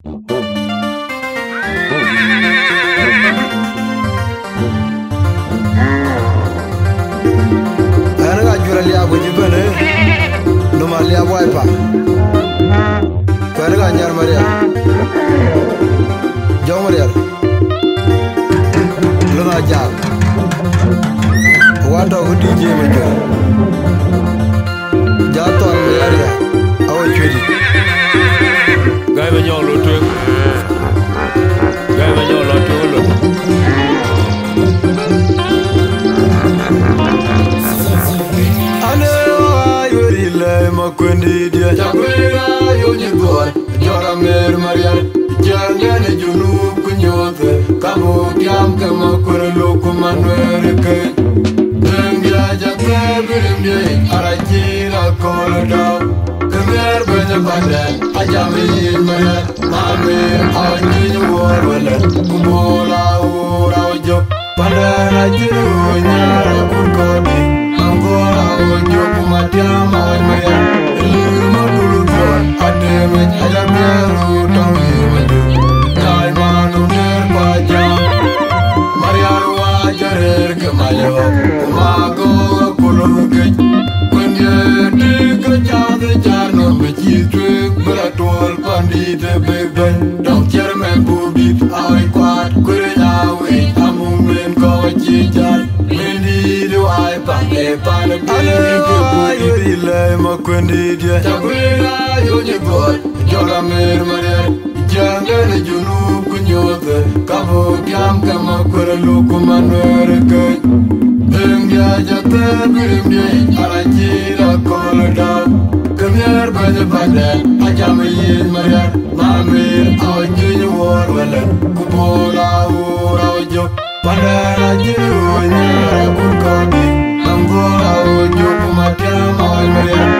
Ana jura liya bu jibane no ma liya wipa kana ga nyar maria jaw maria lo na ja wato ko DJ me jo ja to al maria awo chudi gai ba ñoo lo to lo Makwendi dia Chakwera yonyi gor Jora mer mariar Jangane junub kunyote Kamu kiam kama kore loko manwere ke Dengya jake birim dia Arachira kolo daw Kemer benya badan Ajami yin mariar Mamir awajin war wala Kubola ura wajo Pandara jiru nyara kurkodi Angola wajo kumatiam awaj mariar Don't care me booby, I quite good now. I'm moving, go cheat. Many do I pay pan a big Makwendi dia Chakwera yonyi gor Jora mer mariar Jangane junub kunyote Kamu kiam kama kore loko manwere ke Dengya jate birim dia Arachira kolo daw Kemer benya badan Ajami yin mariar Mamir awajin war wala Kubola ura wajo Pandara jiru nyara kurkodi Angola wajo kumatiam awaj mariar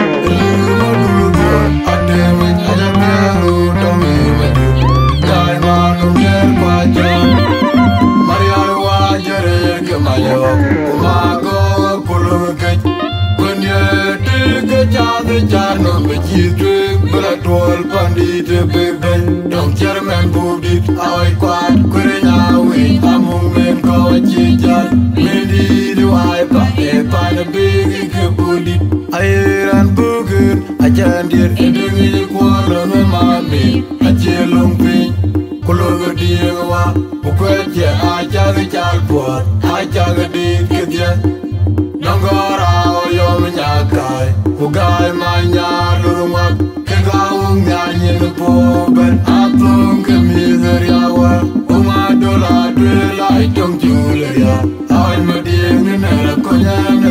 Don't care man booby, I quite quit now. Among men go cheat. Many do I pay pan a big booty. I ran bugun ajandir Ending in quarter no mammy, a chill long pin. Kologo diwa, Bukwetja, I jag a jalport, I jag a dig. Nangora, Yominakai, Ugai, my yard, Luruma, Kagaung, Yan, Poben, Atung, Miseria, Umadola, Drill, I don't Julia. I'm a dear in a Koyan,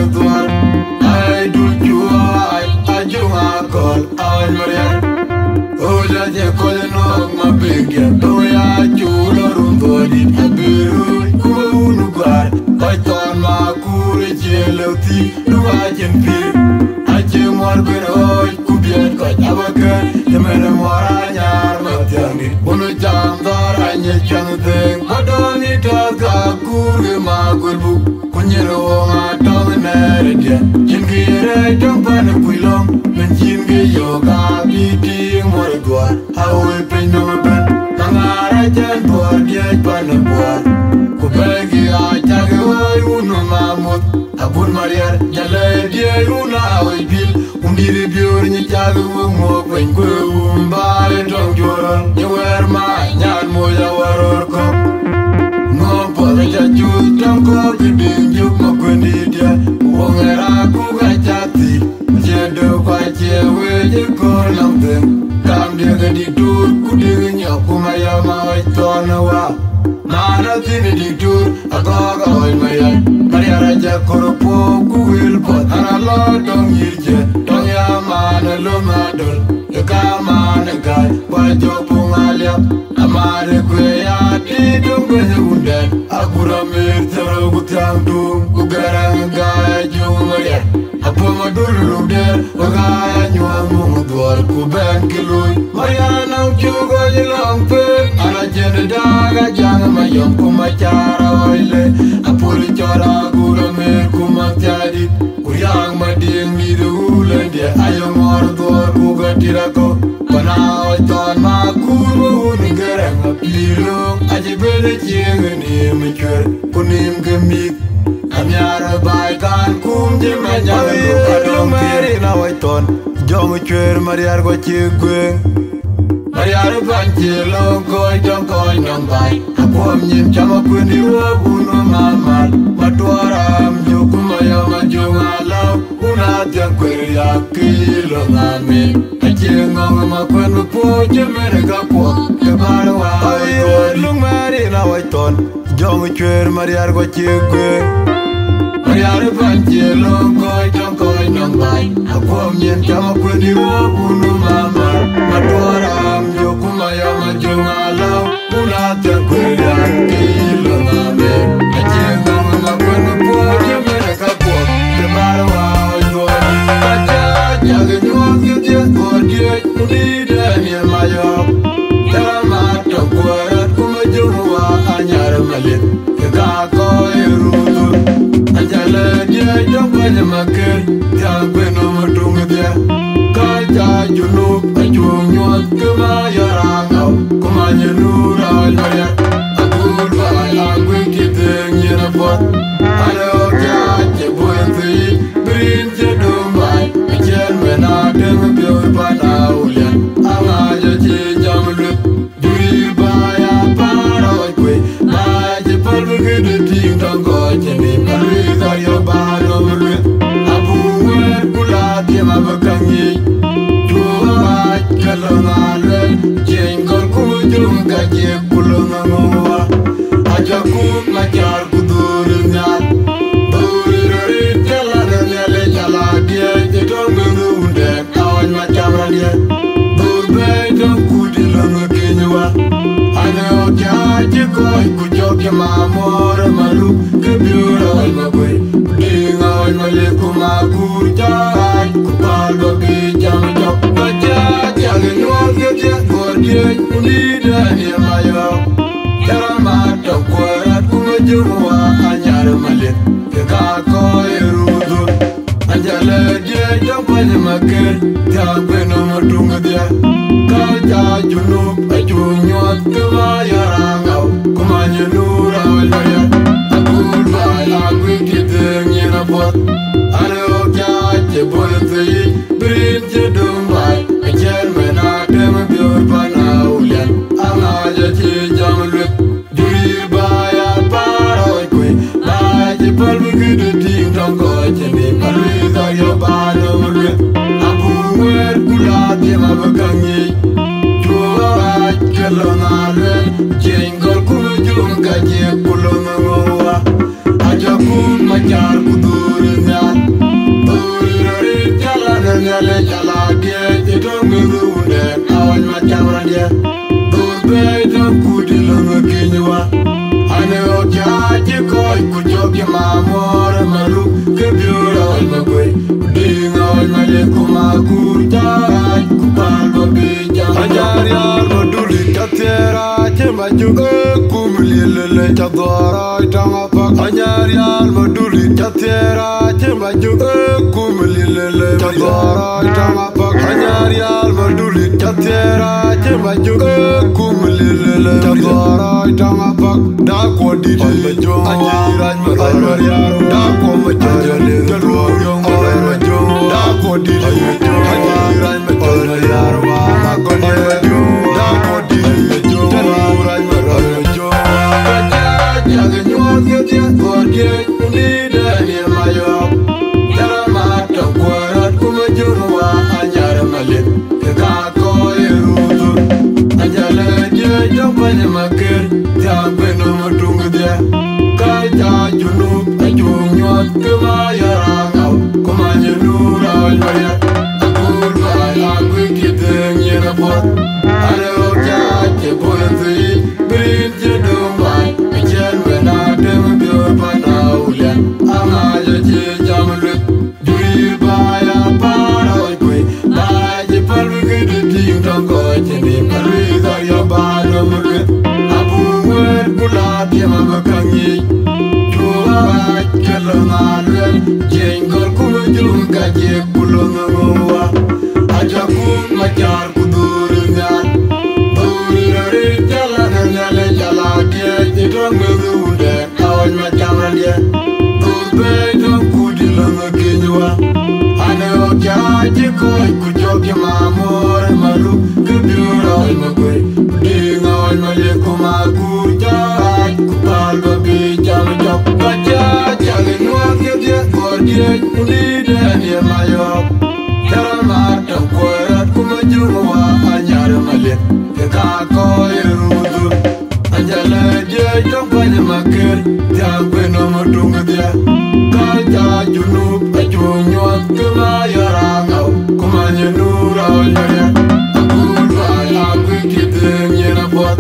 I do you, I do my call, I'm Maria. Oh, that you call my big, oh, yeah, you learn body, a biru, who got, I thought my courage, do I can feel. I came one good old, could be a cut, our girl, the man of Morana, not young, one of jam, and yet young thing, I don't need to go, cool, my good book, when you know my dominant, Jinky, don't find a quilom, when Jinky yoga, beating more good, how we pay no bed, Kamara, and board, yet by the board, Kubegi, I tag away, Uno Mammoth. Abun Maria, Jale, dear Una, we build, Undiri Bur, Nitago, Mokwen, Gumbare, Tom Joran, you were my Yan Moya Warorko. No, Poja, you don't go to being you, Mokwendia, Wongera, Kuga Jati, Jedo, Kwache, where you call them. Come, dear, the tour, could you in your Kumayama, Tonawa. Nothing to do, a dog in my eye. Maria Raja Koropo, Google, but a lot of years, don't ya man a lomadol. You come on a guy, why you Pungalia, a mother quay, don't go wounded. I put a mirror, good time to Ugarang guy, you Maria. A Pomaduru there, a guy, and you are Mungdor, Kuban Kilui. Mariana, you go along, and I get a dog, a young my young Kumachara oile, a Pulichara, Gurame, Kumatadi, Uyang, my dear, me the wool and the Ayamor, Kugatirako, but now I thought my cool ni mi chwer kunim gemik anyara bai kan kum je manyara Lu meri na wai ton Jong chwer mariar go chigweng Mariara banche long koi tong koi nong bai Akwam nyim chama kwendi wabunu mamal Matuaram jukuma yama junga lau Una tiang kweri ya kilo ngami Achingong ma kwenu po jemere kapwa Kebara wa Lu meri na wai ton Jong chwer mariar go chigweng Mariara banche long koi tong koi nong bai Akwam nyim chama kwendi wabunu mamal Matuaram jukuma yama junga lau Una tiang kweri ya kilo ngami Achingong ma kwenu po jemere kapwa Kebara wa coi rudu Anjala dia jopanya makir Tiangwe nomor tunggu dia Kaja junub Acunyot kemayarangau Kumanya nurau nyonya Aku luai aku kiteng nyerabot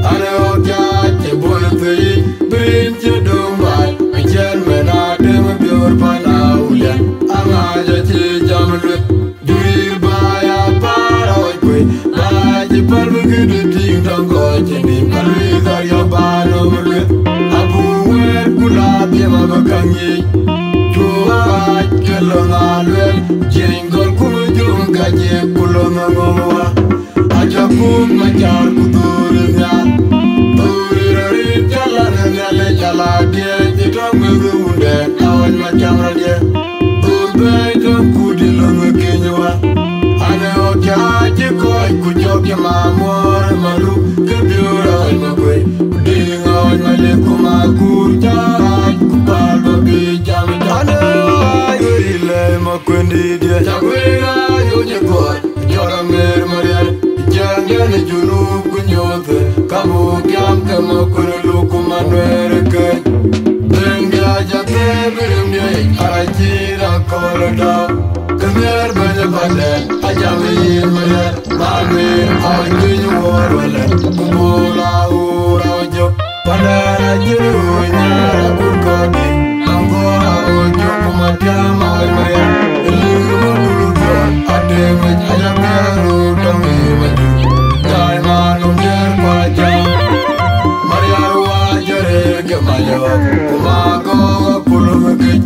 Ada oja cebol tei Berin cedung bai Ajan menade mebiur panaulian Angaja cijam luit Jurir baya paroi kwe Baji palmu gede ting tonggo Cindi palui karya bano meluit Abu wer kulap ya mabakangi Chua kelong alwel Jenggol kumujung gaje kulong ngomwa Aja kum macar kuturisnya Turirari jalan ngale jala dia Jitong ngurunde awan macam radia Turbai tongku di long kenywa Ane oja jikoi kujok ya mamor malu Kebiura oi magwe Kuding oi maliku makur Jarak kupal babi jam Ane ayo ilai makwendi dia Jagwira yo nyekot Jora mer mariar Jangan junub kunyote Kamu kiam kama kurulu kumanwere ke Tengga jate birim dia Arajira koloda Kemer banyak badan Ajam yin mariar Mami awan kinyu warwale Kubula urau jok Padara jiru nyara kurkodi Mangko ojo kumatiam awan mariar Ilmu dulu tuan Ade mej ajam biaru Dami maju Dai manum jer pajam Mariar wajare kemayo Kumago kulung kej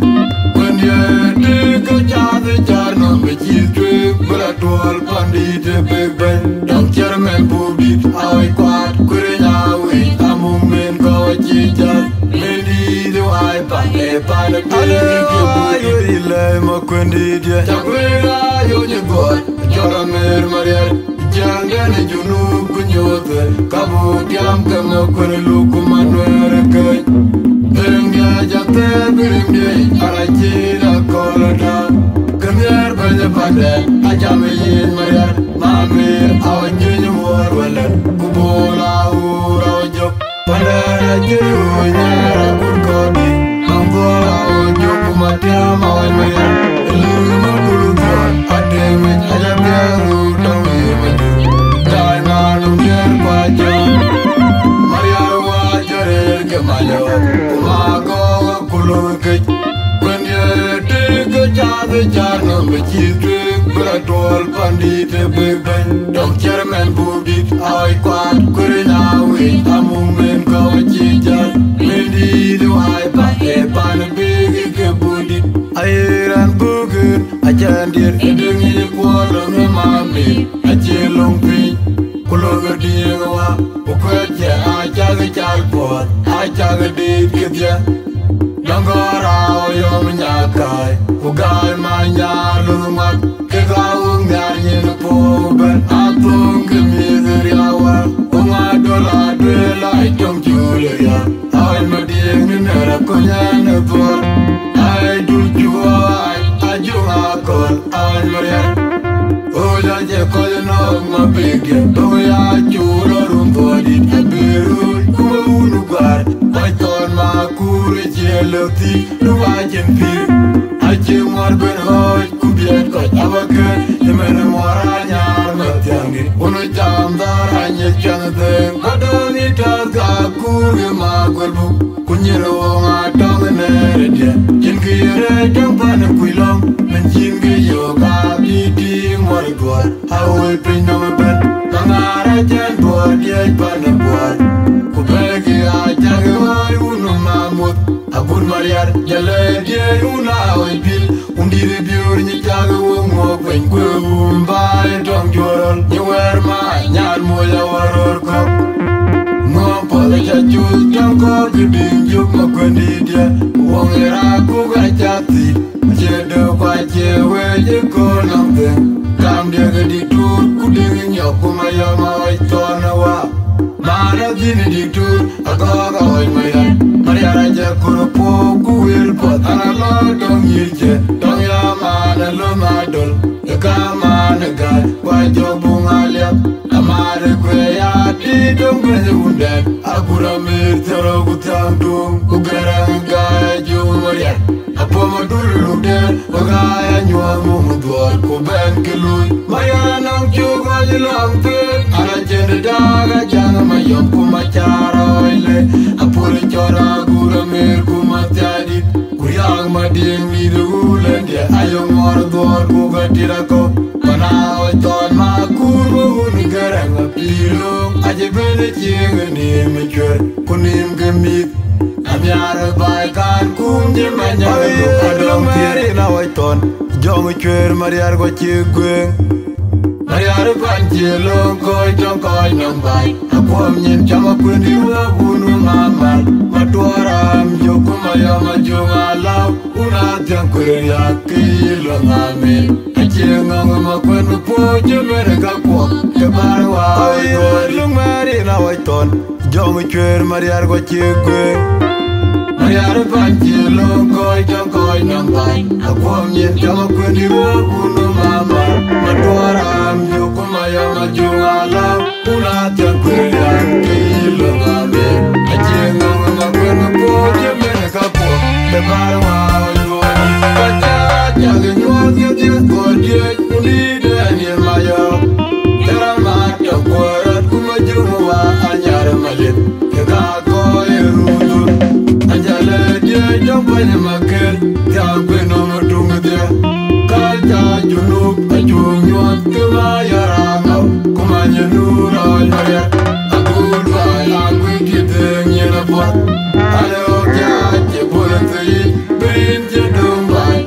Wendia dike jade jarno Mejitwe beratual pandite bebek Dong cermen publik Awai kuat kurenyawi Amung men kau cijar Medi doai pake panak Ayo ilai makwendi dia Cakwira yo nyegot Jora mer mariar Jangan junub kunyote Kamu kiam kama kurelu kumanwere kej Tengga jate birim dia Arajira koloda Kemer banyak badan Ajam yin mariar Mamir awan jinyu warwale Kubola urau jok Padara jiru nyara kurkodi Mangko ojo kumatiam awan mariar Ilmu dulu tuan Ade mej ajam biaru Dami maju Dai manum jer pajam Mariar wajare kemayo Kumago kulung kej Wendia dike jade jarno Mejitwe beratual pandite bebek Dong cermen publik Awai kuat kurenyawi Amung men kau cijar Medi doai pake panak begi kebudit Airan bugun ajandir Edengi kuala ngemami Ajelong pin Kulung diengwa Ukwetye ajaga jalpot Ajaga dit ketya Dangora oyo menyakai Ugai manya lumak Kegawung nyanyin poben Atung kemizir yawa Umadola duela itong julia Awan madieng ninera konyan ebor Ay dujua ay ajung akol Awan mariar Oja je kolenok mapigya Toya chura rumpodit Abirul kumaunugar Waiton makuri jeloti Nuwajen pir Ache mor ben hoj kubiet koj abakan Yemene mora nyar matiangit Unu jam daranye chanadeng Adoni tazga kurge magwelbuk Kunyere wonga tonga neredia Jinkire jampane kuilong Menjinge yoga biti mor gwar Awe pinyome ben Nangara jen buat yej pane buat Kubegi ajage wai unu mamut Abun mariar jale die una oi bil Undire biur ni jaga wongo kwen kwe umbae tong jorol Nyewer ma nyal moya waror kop Ngom pole chachul tong ko giding juk makwendi dia Wongera kuga chati Chedo kwa chewe jiko namteng Kam dia gedi tur kuding nyokuma yama oi tona wa Mana dini di tur agaga oi mayan Mariara je kurupo kuwil pot Analo dong yirche Dong yamana lumadol Eka mana gai Kwa jo bunga liap Amare kwe yati Ai dong benyundan Agura mir tero gutang dung Ugarang gaya jumarian Apa madulu den Wagaya nyuang mumuduan Kuben kilui Maya nang juga jilang pin Ala jende daga Jangan mayom kumachara oile Apure chora agura mir kumatadit Kuriang mading nidugulen Dia ayong mordor Kugatirako Panao ton makur Muhun garang apilong Aje bene chieng ni mechur Kunim gemit Amyara baikan kum jemanya Adong tiri na waiton Jong chwer mariar go chigweng Mariar panchilong koi tong koi nong bai Akwam nyin chama kundi wabunu mamal Matuaram joku maya majunga lau Una tiang kuriya kilong amin Achieng makwenu po jemere kakwa Kebarwa Adong mari na waiton Jong chwer mariar go chigweng Mariar panchilong koi tong koi nong bai Akwam nyin chama kundi wabunu mamal Matuaram joku maya majunga lau Una tiang kuriya kilong amin Achieng makwenu po jemere kakwa Kebarwa Jage nyuat getiak gordiek Unide anir mayo Teramat yang kuarat kumajungwa Anyar malit Kekako irudun Anjale dia jong panyamakir Tiang nomor dungu dia Kaja junub Ajung nyuat kemayarangau Kumanya nurol mayat Agul bai agui kiteng yenapuat Aleo kiaje bulan teyi Berin jedung bai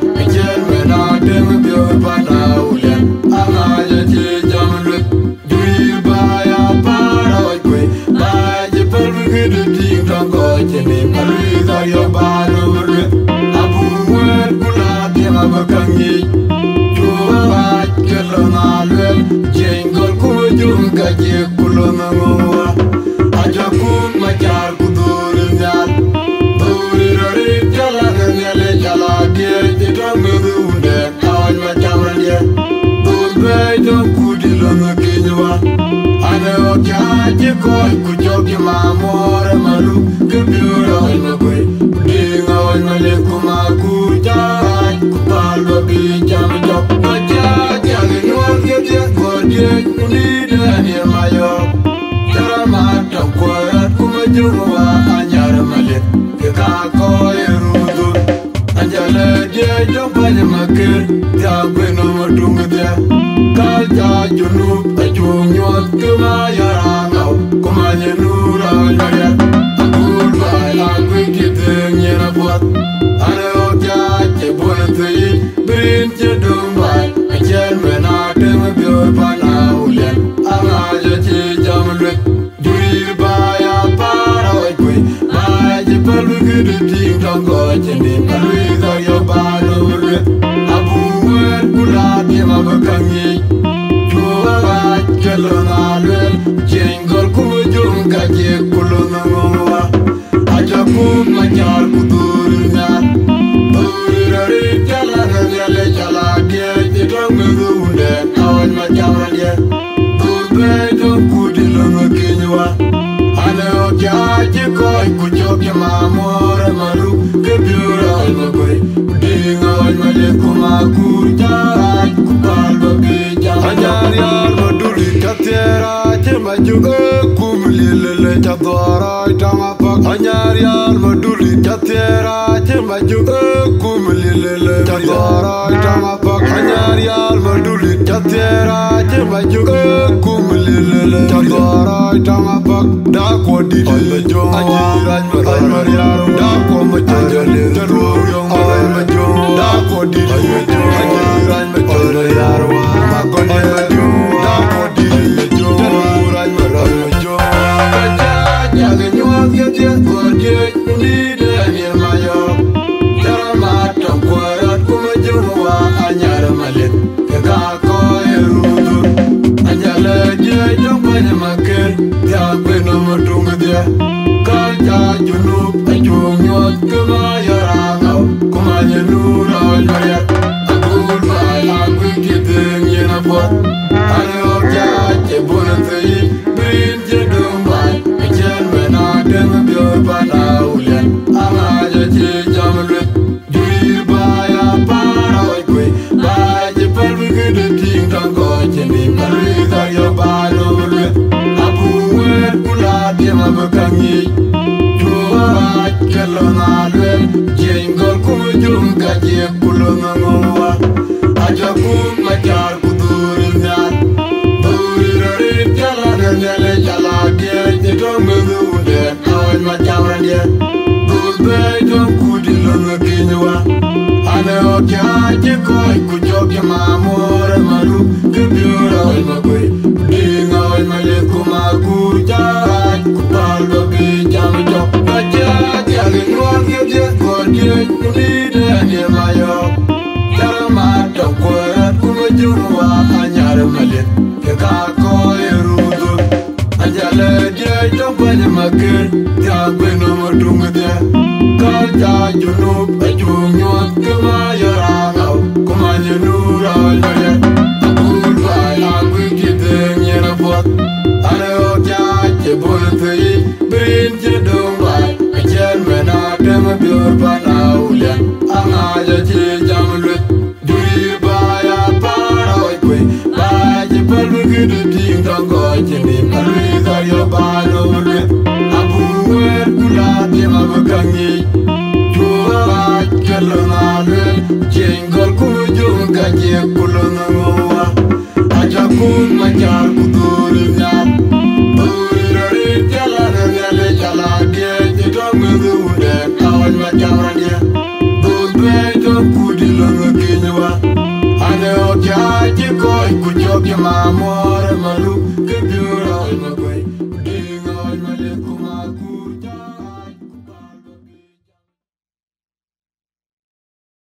Dem bior pana ulian Angaja ci jamlut Duir baya para kwe Baje perbegidu ting tanggo Cini palui karyo banu berduit Abu muer kulat yang abakangi Cua baj kelong alwel Jenggol kumujung gaji kulong ngomwa Ajakum macar kudurin nyal Duri rarik jalan ngele jala dia Jitang medu macam dia, tuai dong kudi lama kinywa. Ada okai jikoi kujoki mamor malu kebiura makoi. Dingawan maleku maku jai kupal babi jam jok. Macam jangan nuan ketia kodi kundi dan yang mayo. Cara mata kuat kumajungwa anyar malik kekakoi rudut. Anjale dia jom panyamakir. Tiagwe nomor dungu dia Kalja junub Ajung nyuat kemayarangau Kumanya nurau mayat Agul bai agui kiteng nyera buat Ada okja cebun tui Berin cedung bai Ajen menadeng bior panaulian Angaja ci jamluit Jurir bai apara waikui Bai jepal begitu ting tonggo Cendi palui karyo banu berduit Kulat yang abakangi Cua baj kelong alwel Jenggol kumujung gaji kulong ngomwa Ajakum macar kudurin nyat Turi dari jalan ngele jala dia Jitang medu unden kawan macam dia Tubai dong kudi longo kinywa Ane okia jikoi kujoki mamor malu Kebiura almagoi Dingawan maleku maku jarai Kupal babi jam Anyarial maduli katera Jemajuge kumlilele Jadwara itangapak Anyarial maduli katera Jemajuge kumlilele Jadwara itangapak Anyarial maduli katera Jemajuge kumlilele Jadwara itangapak Dakwa didi jong Anjiran mariaro Dakwa macajale Terur yang majong Dakwa didi jong Anjiran macajale Makone majong Dakwa didi jong Teruran majong Jangan nyuat ketiak gordiek Undi dan yang mayo Cara matang kuarat kumajung wa anyar malit Kekako irudut Anjala dia jong panyamakir Tiagwe nomor dungu dia Kalja junub Ajung nyuat kemayarangau Kumanya nurau mayat Agul bai agui kiteng nyena buat Ada okja cebun tui Berin jedung mabukangi Tua kelonalwe Jengol kumujum kaje kulonangwa Aja kum majar kudurin nyat Duririt jalana nyale jalage Nitongudunde Awal macamran dia Dulbe jom kudilonga kinywa Ane okya koi kujoke mamor malu Kebiura oi magui Dinga oi maliku magur jahat Kupal babi jam jok Baca tiagin ruang gede Kodye nulide ane mayok Jara matok kuat kumajurwa Anyar malit Kekako erudu Anjale dia jopanya makin Tiagwe nomor dungde Kaja junub ajung nyot Kemayorangau Kumanyurura olmaya Akul bai aku kideng nyerapot Ane okya cebol tui Berin jedung bai Ajen menadem biur panaulian Angaja cijam luit Duri bai aparoi kui Bai jepal begitu ting tonggo jenim Alui karyo bano luit Abu wer kulat yamabukangi Kelonalwe Jengol kumujum kaje kulonangwa Aja kun majar kudurin nyat Duririt jalana nyale jalage Nitongudunde Awal macamran dia Dulbe jom kudilonga kinywa Ane okya koi kujoke mamor